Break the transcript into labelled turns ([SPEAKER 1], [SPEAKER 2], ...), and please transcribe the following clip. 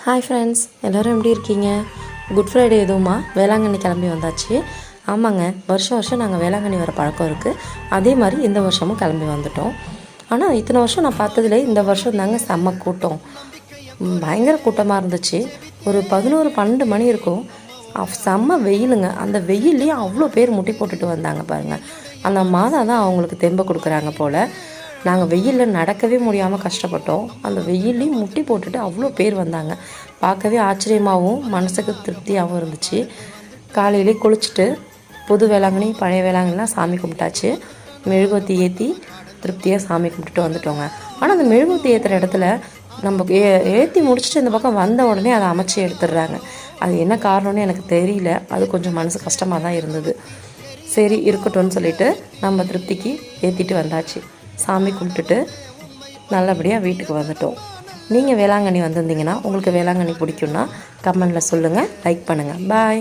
[SPEAKER 1] Hi friends, எல்லோரும் எப்படி இருக்கீங்க? குட் ஃப்ரைடே எதுவுமா வேளாங்கண்ணி கிளம்பி வந்தாச்சு. ஆமாங்க, வருஷம் நாங்கள் வேளாங்கண்ணி வர பழக்கம் இருக்குது. அதே மாதிரி இந்த வருஷமும் கிளம்பி வந்துட்டோம். ஆனால் இத்தனை வருஷம் நான் பார்த்ததுல இந்த வருஷம் தாங்க செம்ம கூட்டம், பயங்கர கூட்டமாக இருந்துச்சு. ஒரு 11-12 மணி இருக்கும். செம்ம வெயிலுங்க. அந்த வெயில்லையும் அவ்வளோ பேர் முட்டி போட்டுட்டு வந்தாங்க பாருங்கள். அந்த மாதா தான் அவங்களுக்கு தெம்பை கொடுக்குறாங்க போல். நாங்கள் வெயிலில் நடக்கவே முடியாமல் கஷ்டப்பட்டோம். அந்த வெயிலையும் முட்டி போட்டுட்டு அவ்வளோ பேர் வந்தாங்க. பார்க்கவே ஆச்சரியமாகவும் மனசுக்கு திருப்தியாகவும் இருந்துச்சு. காலையிலே குளிச்சுட்டு புது வேளாங்கண்ணி பழைய வேளாங்கண்ணிலாம் சாமி கும்பிட்டாச்சு. மெழுகுவத்தி ஏற்றி திருப்தியாக சாமி கும்பிட்டுட்டு வந்துட்டோங்க. ஆனால் அந்த மெழுகுவத்தி ஏற்றுற இடத்துல நம்ம ஏற்றி முடிச்சுட்டு இந்த பக்கம் வந்த உடனே அதை அமைச்சி எடுத்துடுறாங்க. அது என்ன காரணம்னு எனக்கு தெரியல. அது கொஞ்சம் மனசு கஷ்டமாக தான் இருந்தது. சரி இருக்கட்டும்னு சொல்லிட்டு நம்ம திருப்திக்கு ஏற்றிட்டு வந்தாச்சு. சாமி கும்பிட்டுட்டு நல்லபடியாக வீட்டுக்கு வந்துட்டோம். நீங்கள் வேளாங்கண்ணி வந்திருந்தீங்கன்னா உங்களுக்கு வேளாங்கண்ணி பிடிக்குன்னா கமெண்டில் சொல்லுங்கள், லைக் பண்ணுங்கள். பாய்.